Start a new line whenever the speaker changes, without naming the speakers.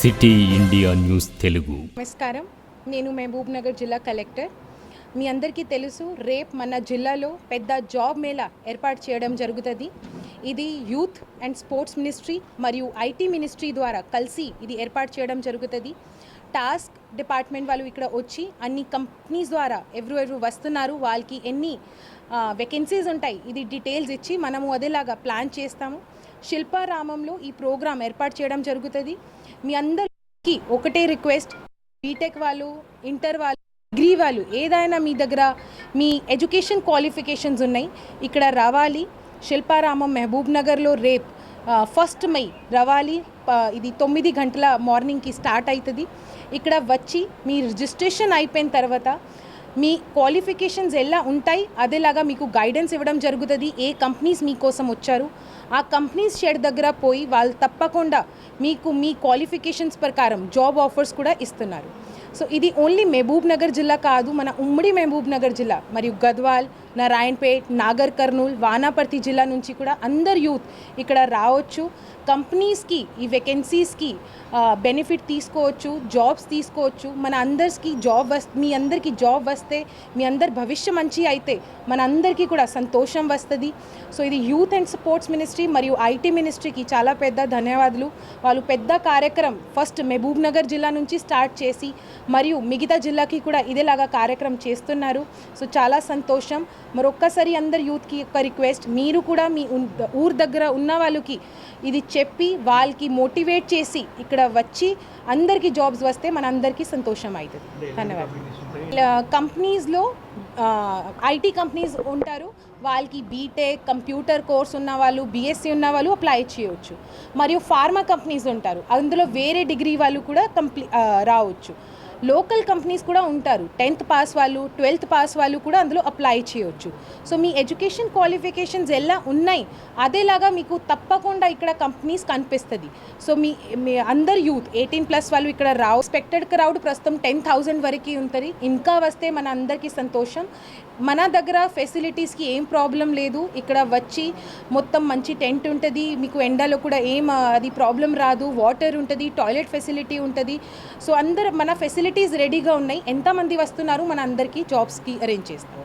City India news Telugu.
నమస్కారం, నేను మహబూబ్ నగర్ జిల్లా కలెక్టర్. మీ అందరికీ తెలుసు, రేపు మన జిల్లాలో పెద్ద జాబ్ మేళా ఏర్పాటు చేయడం జరుగుతుంది. ఇది యూత్ అండ్ స్పోర్ట్స్ మినిస్ట్రీ మరియు ఐటీ మినిస్ట్రీ ద్వారా కలిసి ఇది ఏర్పాటు చేయడం జరుగుతుంది. టాస్క్ డిపార్ట్మెంట్ వాళ్ళు ఇక్కడ వచ్చి అన్ని కంపెనీస్ ద్వారా ఎవరు వస్తున్నారు, వాళ్ళకి ఎన్ని వేకెన్సీస్ ఉంటాయి, ఇది డీటెయిల్స్ ఇచ్చి మనము అదేలాగా ప్లాన్ చేస్తాము. శిల్పారామంలో ఈ ప్రోగ్రాం ఏర్పాటు చేయడం జరుగుతుంది. మీ అందరికీ ఒకటే రిక్వెస్ట్, బీటెక్ వాళ్ళు, ఇంటర్ వాళ్ళు, డిగ్రీ వాళ్ళు ఏదైనా మీ దగ్గర మీ ఎడ్యుకేషన్ క్వాలిఫికేషన్స్ ఉన్నాయి, ఇక్కడ రావాలి. శిల్పారామం మహబూబ్ నగర్లో రేపు 1 May రావాలి. ఇది 9 గంటల మార్నింగ్కి స్టార్ట్ అవుతుంది. ఇక్కడ వచ్చి మీ రిజిస్ట్రేషన్ అయిపోయిన తర్వాత మీ క్వాలిఫికేషన్స్ ఎలా ఉంటాయి అదేలాగా మీకు గైడెన్స్ ఇవ్వడం జరుగుతుంది. ఏ కంపెనీస్ మీకోసం వచ్చారు, ఆ కంపెనీస్ షెడ్ దగ్గర పోయి వాళ్ళు తప్పకుండా మీకు మీ క్వాలిఫికేషన్స్ ప్రకారం జాబ్ ఆఫర్స్ కూడా ఇస్తున్నారు. సో ఇది ఓన్లీ మహబూబ్ నగర్ జిల్లా కాదు, మన ఉమ్మడి మహబూబ్ నగర్ జిల్లా మరియు గద్వాల్, నారాయణపేట్, నాగర్ కర్నూల్, వానాపర్తి జిల్లా నుంచి కూడా అందరు యూత్ ఇక్కడ రావచ్చు. కంపెనీస్కి ఈ వేకెన్సీస్కి బెనిఫిట్ తీసుకోవచ్చు, జాబ్స్ తీసుకోవచ్చు. మన అందరికీ మీ అందరికీ జాబ్ వస్తే మీ అందరి భవిష్య మంచి అయితే మన అందరికీ కూడా సంతోషం వస్తుంది. సో ఇది యూత్ అండ్ స్పోర్ట్స్ మినిస్ట్రీ మరియు ఐటీ మినిస్ట్రీకి చాలా పెద్ద ధన్యవాదాలు. వాళ్ళు పెద్ద కార్యక్రమం ఫస్ట్ మహబూబ్ నగర్ జిల్లా నుంచి స్టార్ట్ చేసి మరియు మిగతా జిల్లాకి కూడా ఇదేలాగా కార్యక్రమం చేస్తున్నారు. సో చాలా సంతోషం. మరొక్కసారి అందరు యూత్కి ఒక రిక్వెస్ట్, మీరు కూడా మీ ఊరు దగ్గర ఉన్న వాళ్ళకి ఇది చెప్పి వాళ్ళకి మోటివేట్ చేసి ఇక్కడ వచ్చి అందరికీ జాబ్స్ వస్తే మన అందరికీ సంతోషం అవుతుంది. ధన్యవాదాలు. కంపెనీస్లో ఐటీ కంపెనీస్ ఉంటారు, వాళ్ళకి బీటెక్ కంప్యూటర్ కోర్స్ ఉన్న వాళ్ళు, బీఎస్సీ ఉన్న వాళ్ళు అప్లై చేయవచ్చు. మరియు ఫార్మా కంపెనీస్ ఉంటారు, అందులో వేరే డిగ్రీ వాళ్ళు కూడా రావచ్చు. లోకల్ కంపెనీస్ కూడా ఉంటారు, 10th పాస్ వాళ్ళు, 12th పాస్ వాళ్ళు కూడా అందులో అప్లై చేయవచ్చు. సో మీ ఎడ్యుకేషన్ క్వాలిఫికేషన్స్ ఎలా ఉన్నాయి అదేలాగా మీకు తప్పకుండా ఇక్కడ కంపెనీస్ కనిపిస్తుంది. సో మీ అందరు యూత్ 18+ వాళ్ళు ఇక్కడ ఎక్స్పెక్టెడ్ క్రౌడ్ ప్రస్తుతం 10,000 వరకు ఉంటుంది. ఇంకా వస్తే మన అందరికీ సంతోషం. మన దగ్గర ఫెసిలిటీస్కి ఏం ప్రాబ్లం లేదు. ఇక్కడ వచ్చి మొత్తం మంచి టెంట్ ఉంటుంది, మీకు ఎండలో కూడా ఏం అది ప్రాబ్లం రాదు. వాటర్ ఉంటుంది, టాయిలెట్ ఫెసిలిటీ ఉంటుంది. సో అందరు మన ఫెసిలిటీస్ రెడీగా ఉన్నాయి. ఎంతమంది వస్తున్నారు మన అందరికీ జాబ్స్కి అరేంజ్ చేస్తాం.